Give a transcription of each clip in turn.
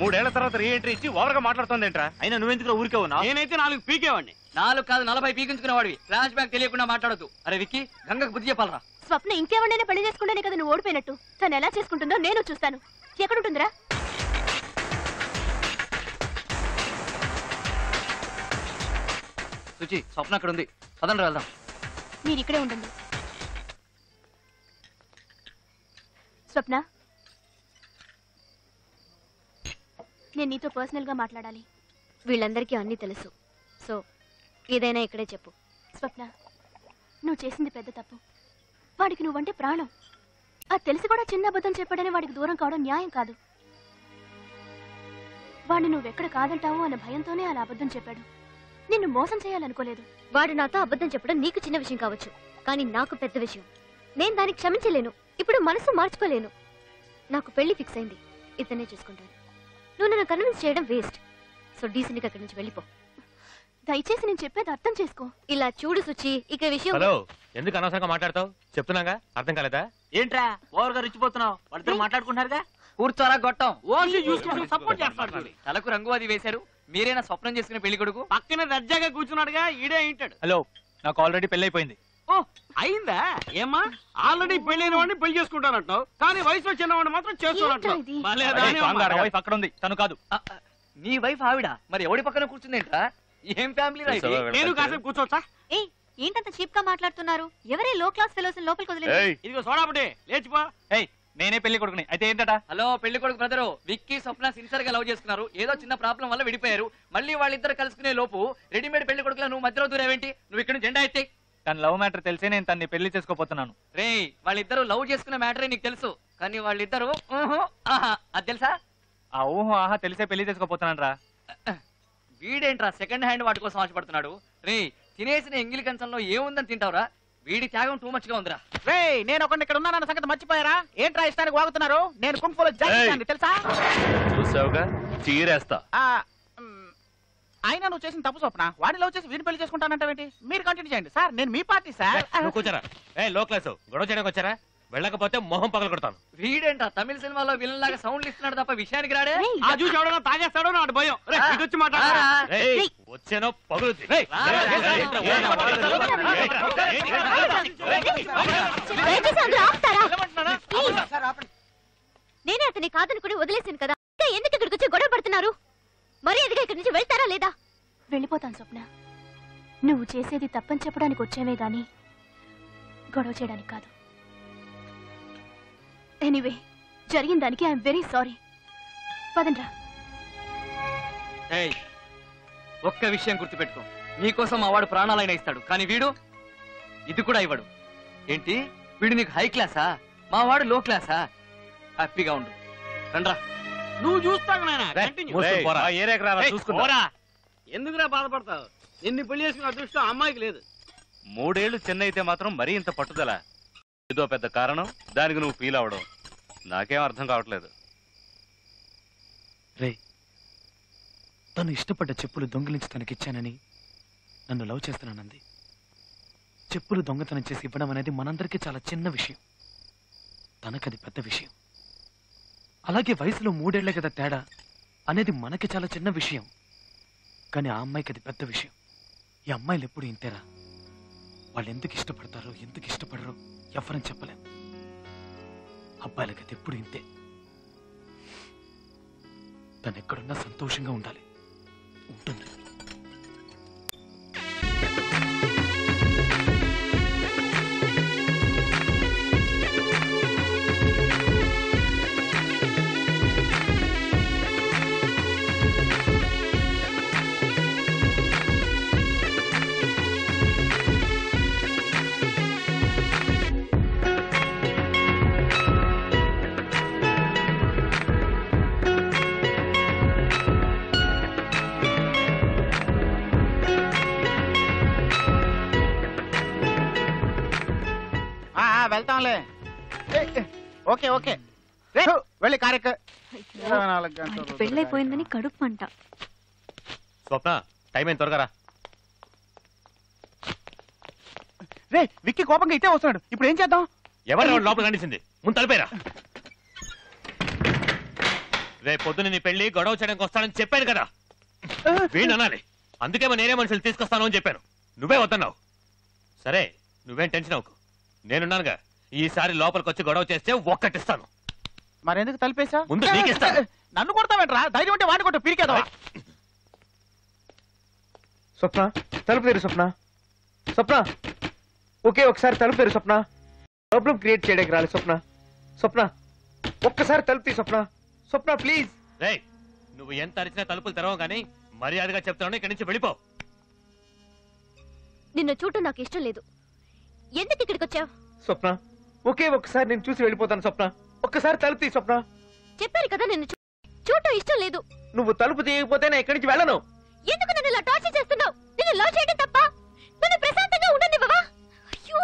3 ఏళ్ల తర్వాత re entry ఇచ్చి ఓవర్గా మాట్లాడుతుందేంట్రా? అయినా నువ్వెందుకు ఊరికే ఉన్నావు? నేనైతే 4 పీకేవాడిని. 4 కాదు 40 పీకించుకునేవాడివి. ఫ్లాష్ బ్యాక్ తెలియకుండా మాట్లాడద్దు. అరే విక్కీ, గంగకు బుద్ధి చెప్పాలరా. స్వప్న ఇంకెవరైనా పెళ్లి చేసుకుంటేనే కదా నువ్వు ఓడిపోయినట్టు. తను ఎలా చేసుకుంటుందో నేను చూస్తాను. ఎక్కడుంటుందిరా? సుచి, స్వప్న అక్కడ ఉంది. పదండి వెళ్దాం. మీరు ఇక్కడే ఉండండి. స్వప్న, నేను నీతో పర్సనల్ గా మాట్లాడాలి. వీళ్ళందరికీ అన్నీ తెలుసు. సో ఏదైనా ఇక్కడే చెప్పు. స్వప్న, నువ్వు చేసింది పెద్ద తప్పు. వాడికి నువ్వంటే ప్రాణం. అది తెలిసి కూడా చిన్న అబద్ధం చెప్పాడని వాడికి దూరం కావడం న్యాయం కాదు. వాడిని నువ్వెక్కడ కాదంటావు అన్న భయంతోనే అలా అబద్ధం చెప్పాడు. నిన్ను మోసం చేయాలనుకోలేదు. వాడు నాతో అబద్ధం చెప్పడం నీకు చిన్న విషయం కావచ్చు, కానీ నాకు పెద్ద విషయం. నేను దానికి క్షమించలేను. ఇప్పుడు మనసు మార్చుకోలేను. నాకు పెళ్లి ఫిక్స్ అయింది. ఇతనే చూసుకుంటాను. నువ్వు నన్ను కన్విన్స్ చేయడం వేస్ట్. సో డీసెంట్గా అక్కడి నుంచి వెళ్ళిపో. దయచేసి నేను చెప్పేది అర్థం చేసుకో. ఇలా చూడు సుచి, ఇక విషయం. హలో, ఎందుకు అనవసరంగా మాట్లాడతావు? చెప్తున్నాగా, అర్థం కాలేదా? ఏంట్రా ఓవర్గా రిచ్చిపోతున్నావు? వాళ్ళిద్దరు మాట్లాడుకుంటున్నారుగా. కూర్చోరా గొట్టం. ఓన్లీ చూసుకుంటూ సపోర్ట్ చేస్తాడు. తలకు రంగు అది వేశారు. మీరేనా స్వప్నం చేసుకునే పెళ్లి కొడుకు? పక్కన దర్జాగా కూర్చున్నాడుగా, ఈడే ఏంటాడు. హలో, నాకు ఆల్రెడీ పెళ్లి అయిపోయింది. ఓ అయిందా? ఏమా ఆల్రెడీ పెళ్ళైన వాడిని పెళ్లి చేసుకుంటానంటావు, కానీ వయసులో చిన్నవాడిని మాత్రం చేస్తున్నట్టు. అక్కడ ఉంది, తను కాదు. నీ వైఫ్ ఆవిడ, మరి ఎవడి పక్కన కూర్చుందేంట్రా? ఏం ఫ్యామిలీ రా ఇది? నేను కాసేపు కూర్చోవచ్చా? ఏంటంత చీప్ గా మాట్లాడుతున్నారు? ఎవరే లో క్లాస్ ఫెలోస్ లోపలికి వదిలేదు? ఇదిగో సోడాబుడే, లేచిపో. నేనే పెళ్లి కొడుకుని. అయితే ఏంటట? హలో పెళ్లి కొడుకు బ్రదరు, విక్కీ స్వప్న సిన్సియర్ గా లవ్ చేసుకున్నారు. ఏదో చిన్న ప్రాబ్లం వల్ల విడిపోయారు. మళ్ళీ వాళ్ళిద్దరు కలుసుకునే లోపు రెడీమేడ్ పెళ్లి కొడుకులా నువ్వు మధ్యలో దూరేవేంటి? నువ్వు ఇక్కడ జెండా ఎత్తే. తన లవ్ మ్యాటర్ తెలిసే నేను తన్ని పెళ్లి చేసుకోపోతున్నాను. రే, వాళ్ళిద్దరు లవ్ చేసుకున్న మ్యాటరే నీకు తెలుసు, కానీ వాళ్ళిద్దరు అది తెలుసా? ఆ ఊహో ఆహా తెలిసే పెళ్లి చేసుకోపోతున్నాను రా. వీడేంట్రా సెకండ్ హ్యాండ్ వాటి కోసం ఆశపడుతున్నాడు? రే, తినేసిన ఎంగిలి కంచంలో ఏముందని తింటావురా? వీడి త్యాగం టూ మచ్ గా ఉందిరా. రే, నేను ఒకటి ఇక్కడ ఉన్నానన్న సంగతి మర్చిపోయారా? ఏంట్రా ఇష్టానికి వాగుతున్నారు? నేను కుంఫులో జాయిన్ తెలుసా? చూసావుగా, చీరేస్తా. అయినా నువ్వు చేసిన తప్పు స్వప్న. వాడిని లవ్ చేసి వీడిని పెళ్లి చేసుకుంటానంటావేంటి? మీరు కంటిన్యూ చేయండి సార్, నేను మీ పార్టీ సార్. కూర్చోరా. లో క్లాస్ గొడవ చేయడానికి వచ్చారా? వెళ్ళకపోతే మొహం పగల కొడతాను. వీడేంట్రా తమిళ సినిమాలో విలన్ లాగా సౌండ్లు ఇస్తున్నాడు తప్ప విషయానికి రాడే. ఆ చూసి ఎవడన్నా తాగేస్తాడో నాడు భయం. వచ్చి మాట్లాడరా. వచ్చేనో పగులుద్ది. నేనే అతని కాదనుకుని వదిలేసాను కదా, ఎందుకు ఇక్కడికి వచ్చి గొడవ పడుతున్నారు? మరీ ఎదిగా ఇక్కడి నుంచి వెళ్తారా లేదా? వెళ్ళిపోతాను స్వప్న. నువ్వు చేసేది తప్పని చెప్పడానికి వచ్చేవే గాని గొడవ చేయడానికి కాదు. ఎనీవే, జరిగిన దానికి ఐఎమ్ వెరీ సారీ. పదండ్రా. ఒక్క విషయం గుర్తుపెట్టుకో, నీకోసం మా వాడు ప్రాణాలైనా ఇస్తాడు, కానీ వీడు ఇది కూడా ఇవ్వడు. ఏంటి, వీడు నీకు హై క్లాసా? మా వాడు లో క్లాసా? హ్యాపీగా ఉండు. రండ్రా. నువ్వు చూస్తావు ఎందుకురా బాధపడతావు? నిన్ను పెళ్లి చేసుకున్న అదృష్టం అమ్మాయికి లేదు. 3 ఏళ్లు చిన్న అయితే మాత్రం మరీ ఇంత పట్టుదల? ఇదో పెద్ద కారణం దానికి నువ్వు ఫీల్ అవడం. నాకేం అర్థం కావట్లేదు. రే, తను ఇష్టపడ్డ చెప్పులు దొంగిలించి తనకిచ్చానని నన్ను లవ్ చేస్తున్నానంది. చెప్పులు దొంగతనం చేసి ఇవ్వడం అనేది మనందరికీ చాలా చిన్న విషయం, తనకది పెద్ద విషయం. అలాగే వయసులో 3 ఏళ్ల కదా తేడా అనేది మనకి చాలా చిన్న విషయం, కానీ ఆ అమ్మాయికి అది పెద్ద విషయం. ఈ అమ్మాయిలు ఎప్పుడు ఇంతేరా. వాళ్ళు ఎందుకు ఇష్టపడతారో ఎందుకు ఇష్టపడరో ఎవరని చెప్పలేం. అబ్బాయిలకి అది ఎప్పుడు ఇంతే. తను ఎక్కడున్నా సంతోషంగా ఉండాలి. ఉంటుంది. వెళ్తాంలే. ఓకే ఓకే, వెళ్ళి కార్యక్రమం. పెళ్ళైపోయిందని కడుపు అంట. స్వప్న, టైం అయిన త్వరగా రా. రే, విక్కీ కోపంగా ఇట్టే వస్తున్నాడు. ఇప్పుడు ఏం చేద్దాం? ఎవరు లోపల కనిసింది? ముందు తలిపేరా. రేపు పొద్దున నీ పెళ్లి గొడవ చేయడానికి వస్తానని చెప్పాను కదా, వీణ్ అనాలి. అందుకేమో నేనే మనుషులు తీసుకొస్తాను అని చెప్పాను, నువ్వే వద్దన్నావు. సరే నువ్వేం టెన్షన్ అవ్వకు, నేనున్నానుగా. ఈసారి లోపలికి వచ్చి గొడవ చేస్తే ఒక్కటిస్తాను. మరెందుకు తలిపేశా? ముందు నీకిస్తాను. నన్ను కొడతావేంట్రా? ధైర్యం ఉంటే వాడిని కొట్టు, పీరికేదా? స్వప్న తలుపు తెరు. స్వప్న స్వప్న ఒకే ఒకసారి తలుపు తెరు. స్వప్న ప్రాబ్లం క్రియేట్ చేయడానికి రాలి. స్వప్న స్వప్న ఒక్కసారి తలుపు తీ. స్వప్న స్వప్న ప్లీజ్. రేయ్, నువ్వు ఎంత అరిచినా తలుపులు తెరవవు గానీ మర్యాదగా చెప్తాను, ఇక్కడి నుంచి వెళ్ళిపో. నిన్ను చూడటం నాకు ఇష్టం లేదు. ఎందుకు ఇక్కడికి వచ్చావు? స్వప్న ఒకే ఒక్కసారి నేను చూసి వెళ్ళిపోతాను. స్వప్న ఒక్కసారి తలుపు తీ. స్వప్న చెప్పారు కదా నిన్ను చూడటం ఇష్టం లేదు. నువ్వు తలుపు తీయకపోతే నేను ఇక్కడి నుంచి వెళ్ళను. ఎందుకు నన్ను ఇలా టార్చర్ చేస్తున్నావు? నిన్ను లవ్ చేయడం తప్ప నన్ను ప్రశాంతంగా ఉండనివ్వవా? అయ్యో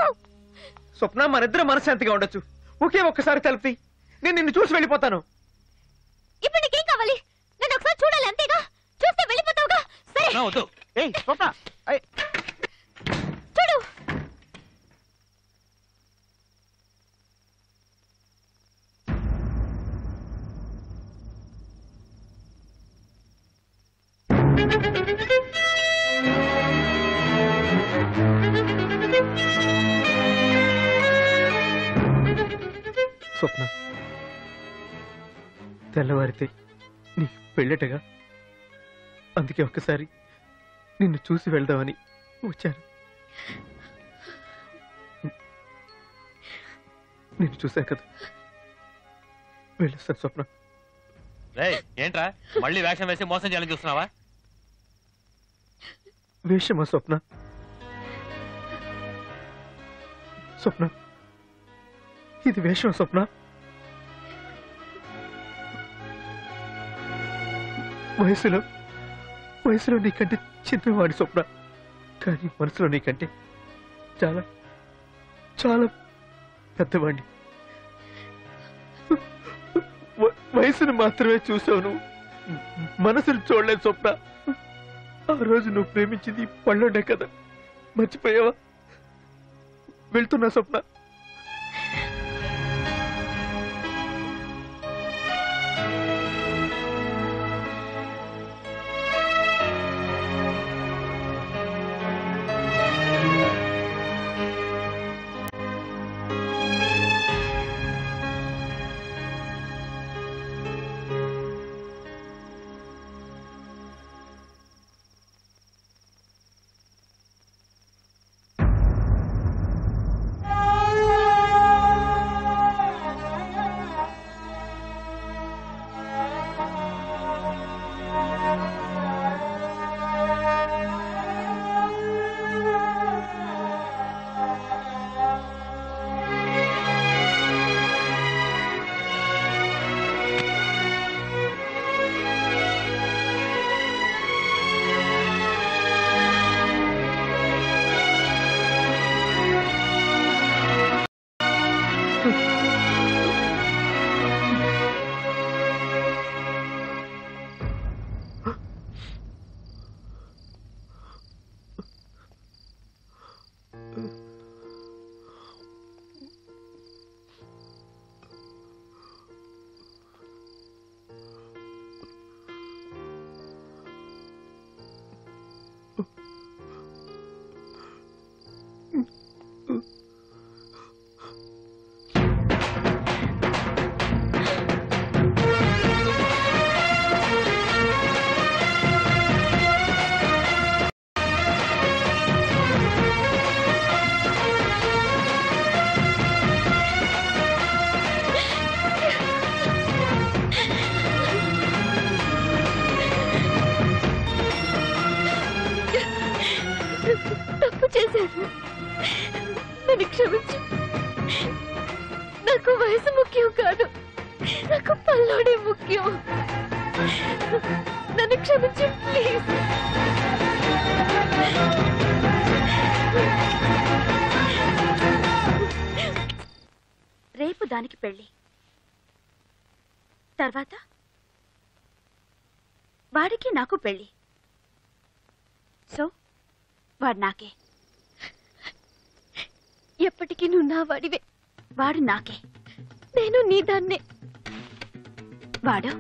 స్వప్న మనిద్దరం మనశ్శాంతిగా ఉండొచ్చు. ఒకే ఒక్కసారి తలుపు తీ, నేను నిన్ను చూసి వెళ్ళిపోతాను. ఇప్పుడు నీకేం కావాలి? నన్ను ఒకసారి చూడాలి, అంతేగా? చూస్తే వెళ్ళిపోతావుగా. సరే వద్దు. ఏయ్ స్వప్న, చూడు. స్వప్న తెల్లవారితే నీ పెళ్ళటగా, అందుకే ఒక్కసారి నిన్ను చూసి వెళ్దామని వచ్చాను. నిన్ను చూశాను కదా, వెళ్ళొస్తాను. స్వప్న రేయ్, ఏంట్రా మళ్ళీ వేషం వేసి మోసం చేయాలని చూస్తున్నావా? వేషమా స్వప్న? స్వప్న ఇది వేషం. స్వప్న వయసులో నీకంటే చిన్నవాడి స్వప్న, కానీ మనసులో నీకంటే చాలా చాలా పెద్దవాడిని. వయసును మాత్రమే చూసావు, మనసును చూడలేదు స్వప్న. ఆ రోజు నువ్వు ప్రేమించింది పళ్ళుండే కదా, మర్చిపోయావా? వెళ్తున్నా స్వప్న. తప్పు చేశాను, నన్ను క్షమించు. నాకు వయసు ముఖ్యం కాదు, నాకు పల్లోడే ముఖ్యం. నన్ను క్షమించు ప్లీజ్. రేపు దానికి పెళ్లి, తర్వాత వాడికి నాకు పెళ్లి. సో వాడు నాకే. ఎప్పటికీ నువ్వు నా వాడివే. వాడు నాకే. నేను నీ దాన్నే. వాడు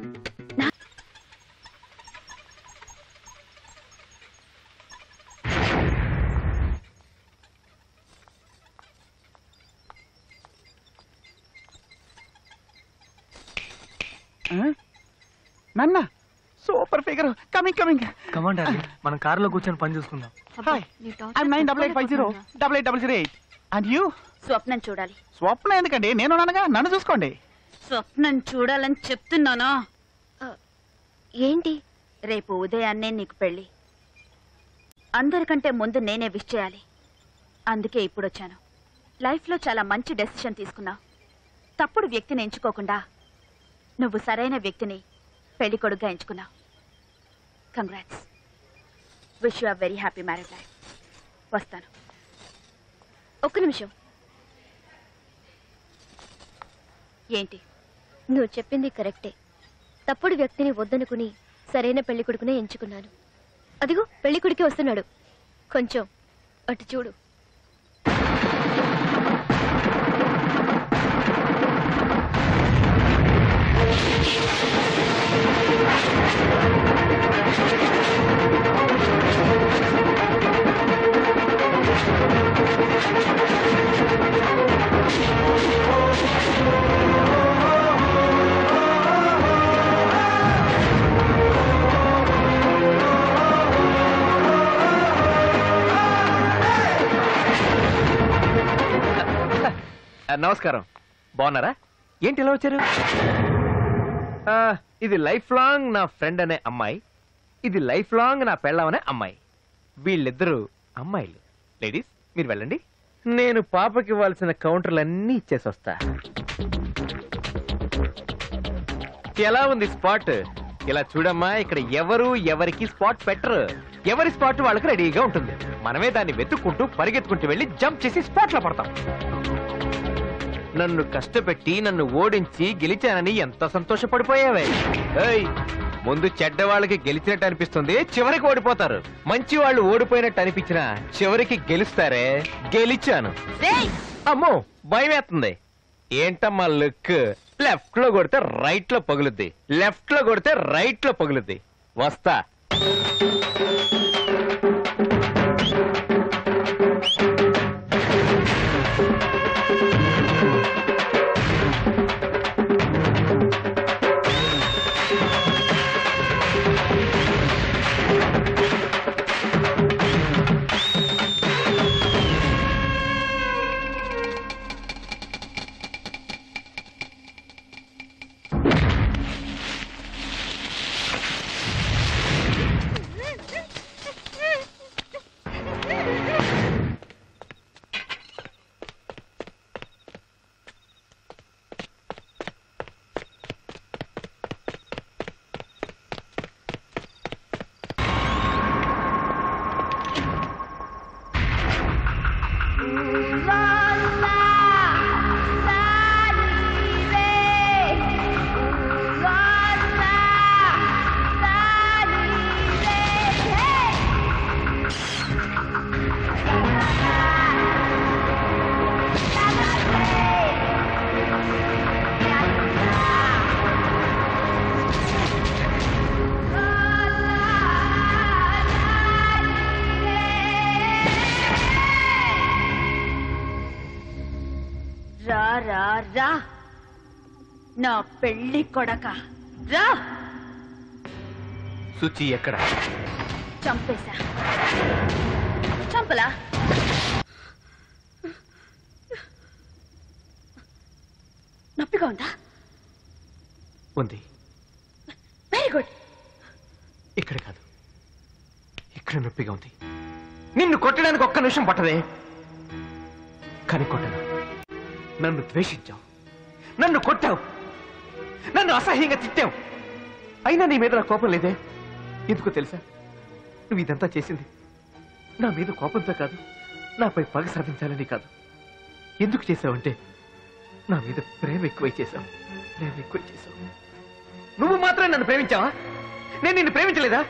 నన్న super figure coming coming. Command మనం కారులో కూర్చొని పని చూసుకుందాం. Hi I'm 98508808 and you? స్వప్నం చూడాలి. స్వప్నం ఎందుకండి, నేనున్నానుగా, నన్ను చూసుకోండి. స్వప్నం చూడాలని చెప్తున్నానా? ఏంటి? రేపు ఉదయాన్నే నీకు పెళ్లి. అందరికంటే ముందు నేనే విష్ చేయాలి. అందుకే ఇప్పుడు వచ్చాను. లైఫ్లో చాలా మంచి డెసిషన్ తీసుకున్నావు. తప్పుడు వ్యక్తిని ఎంచుకోకుండా నువ్వు సరైన వ్యక్తిని పెళ్లి కొడుకుగా ఎంచుకున్నావు. Congrats. Wish you are very happy marriage life. వస్తాను. ఒక్క నిమిషం. ఏంటి? నువ్వు చెప్పింది కరెక్టే. తప్పుడు వ్యక్తిని వద్దనుకుని సరైన పెళ్లి కొడుకునే ఎంచుకున్నాను. అదిగో పెళ్లి కొడుకే వస్తున్నాడు. కొంచెం అటు చూడు. నమస్కారం. బాగున్నారా? ఏంటి ఇలా వచ్చారు? ఇది లైఫ్ లాంగ్ నా ఫ్రెండ్ అనే అమ్మాయి, ఇది లైఫ్ లాంగ్ నా పెళ్ళం అనే అమ్మాయి. వీళ్ళిద్దరూ అమ్మాయిలు. లేడీస్ మీరు వెళ్ళండి, నేను పాపకి ఇవ్వాల్సిన కౌంటర్లన్నీ ఇచ్చేసి వస్తా. ఎలా ఉంది స్పాట్? ఇలా చూడమ్మా, ఇక్కడ ఎవరు ఎవరికి స్పాట్ పెట్టరు. ఎవరి స్పాట్ వాళ్ళకి రెడీగా ఉంటుంది. మనమే దాన్ని వెతుక్కుంటూ పరిగెత్తుకుంటూ వెళ్ళి జంప్ చేసి స్పాట్ లో పడతాం. నన్ను కష్టపెట్టి నన్ను ఓడించి గెలిచానని ఎంత సంతోషపడిపోయావే. ఏయ్, ముందు చెడ్డ వాళ్ళకి గెలిచినట్టు అనిపిస్తుంది, చివరికి ఓడిపోతారు. మంచి వాళ్ళు ఓడిపోయినట్టు అనిపించినా చివరికి గెలుస్తారే. గెలిచాను. అమ్మో భయం వేస్తుంది. ఏంటమ్మా లుక్? లెఫ్ట్ లో కొడితే రైట్ లో పగులుద్ది, లెఫ్ట్ లో కొడితే రైట్ లో పగులుద్ది. వస్తా. రా రా రా నా పెళ్లి కొడక రా. సుచి ఎక్కడ? చంపేశా. చంపలా? నొప్పిగా ఉందా? ఉంది. Very good. ఇక్కడ కాదు, ఇక్కడ నొప్పిగా ఉంది. నిన్ను కొట్టడానికి ఒక్క నిమిషం పట్టదే, కానీ కొట్టను. నన్ను ద్వేషించావు, నన్ను కొట్టావు, నన్ను అసహ్యంగా తిట్టావు. అయినా నీ మీద నా కోపం లేదే. ఎందుకో తెలుసా? నువ్వు ఇదంతా చేసింది నా మీద కోపంతో కాదు, నాపై పగ సాధించాలని కాదు. ఎందుకు చేసావంటే నా మీద ప్రేమ ఎక్కువై చేశావు. ప్రేమ ఎక్కువై చేశావు. నువ్వు మాత్రం నన్ను ప్రేమించావా? నేను నిన్ను ప్రేమించలేదా?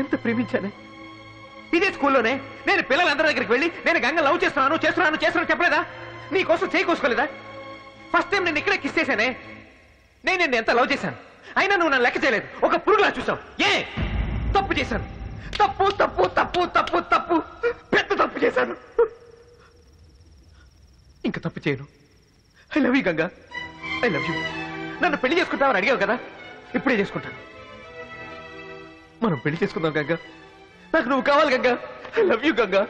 ఎంత ప్రేమించానే. ఇదే స్కూల్లోనే నేను పిల్లలందరి దగ్గరికి వెళ్ళి నేను గంగ లవ్ చేస్తున్నాను చెప్పలేదా? నీ కోసం చేయి కోసుకోలేదా? ఫస్ట్ టైం నేను ఇక్కడే కిస్ చేశానే. నేను నిన్ను ఎంత లవ్ చేశాను, అయినా నువ్వు నన్ను లెక్క చేయలేదు. ఒక పురుగులా చూసావు. ఏ తప్పు చేశాను? తప్పు తప్పు తప్పు తప్పు తప్పు పెద్ద తప్పు చేశాను. ఇంకా తప్పు చేయను. I love you Ganga, I love you. నన్ను పెళ్లి చేసుకుంటావని అడిగావు కదా, ఇప్పుడే చేసుకుంటాను. మనం పెళ్లి చేసుకుందాం గంగా. నాకు నువ్వు కావాలి Ganga. I love you Ganga.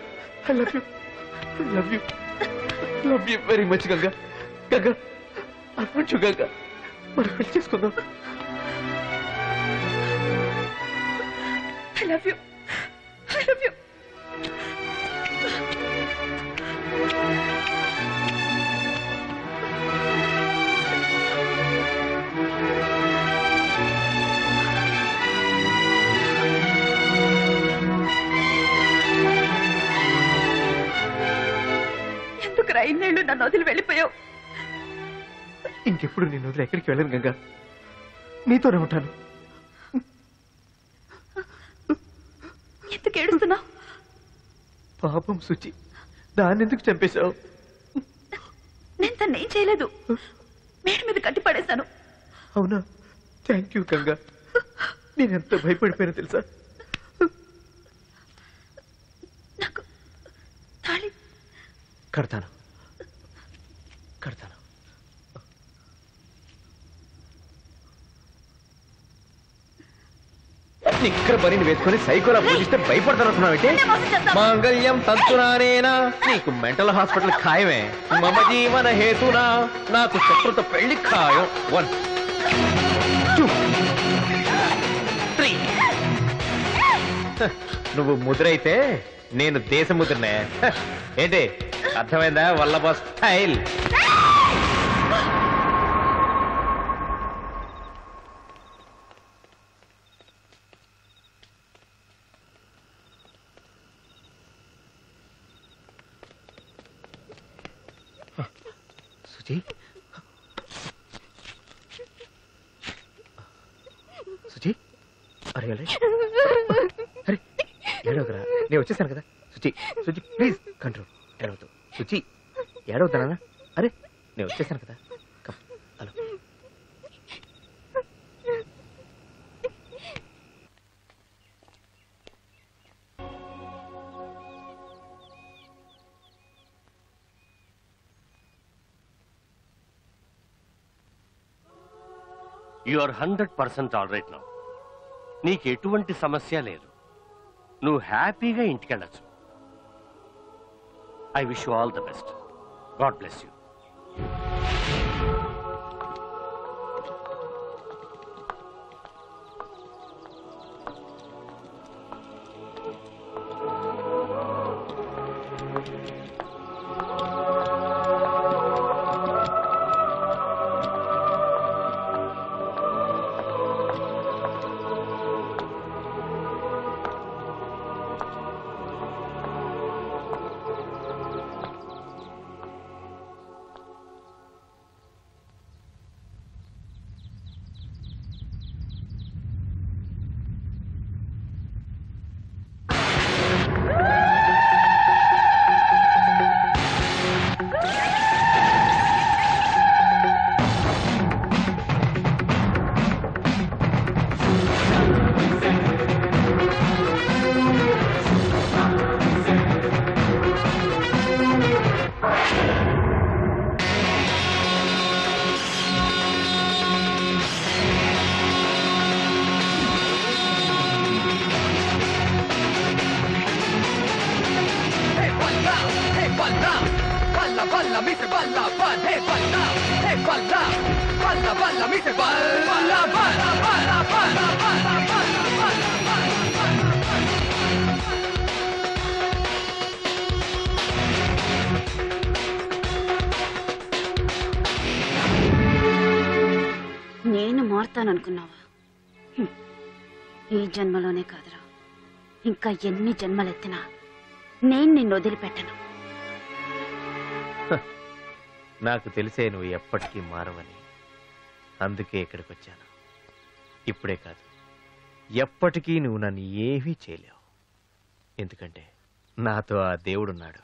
I love you. I love you. Love you very much Ganga. Ganga I want you Ganga. మనం పెళ్లి చేసుకుందాం. I love you. I love you. ఎందుకు ఇన్నేళ్ళు నన్ను వదిలి వెళ్ళిపోయావు? ఇంకెప్పుడు నేను వదిలి ఎక్కడికి వెళ్ళను గంగా. నీతోనే ఉంటాను. ఎందుకు ఏడుస్తున్నావు? పాపం సుచి, దాన్ని ఎందుకు చంపేశావు? నేను తను ఏం చేయలేదు. మేడ మీద కట్టి పడేశాను. అవునా? Thank you Ganga. నేనెంత భయపడిపోయానో తెలుసా? నాకు తాళి కడతాను. కడతాను. ఇక్కడ బరిని వేసుకొని సైకోలా పూజిస్తే భయపడతానంటున్నావు. మాంగళ్యం తంతునానేనా? నీకు మెంటల్ హాస్పిటల్ ఖాయమే. మమ జీవన హేతునా నాకు శత్రుత పెళ్లి ఖాయం. 1 2 3. నువ్వు ముద్రైతే నేను దేశ ముద్రనే. ఏంటి అర్థమైందా? వల్లభ స్టైల్. సుచి, సుచి, అరే అరే ఏడవకరా, నేను వచ్చేసాను కదా. Suchi, Suchi please control. ఏడవద్దు సుచి, ఏడవద్దానా? అరే నేను వచ్చేసాను కదా. Hello. You are 100% all right now. నీకు ఎటువంటి సమస్య లేదు. నువ్వు హ్యాపీగా ఇంటికి వెళ్ళచ్చు. I wish you all the best. God bless you. నేను మారుతాననుకున్నావా? ఈ జన్మలోనే కాదురా, ఇంకా ఎన్ని జన్మలెత్తినా నేను నిన్ను వదిలిపెట్టను. నాకు తెలిసే నువ్వు ఎప్పటికీ మారవని. అందుకే ఇక్కడికి వచ్చాను. ఇప్పుడే కాదు, ఎప్పటికీ నువ్వు నన్ను ఏమీ చేయలేవు. ఎందుకంటే నాతో ఆ దేవుడున్నాడు.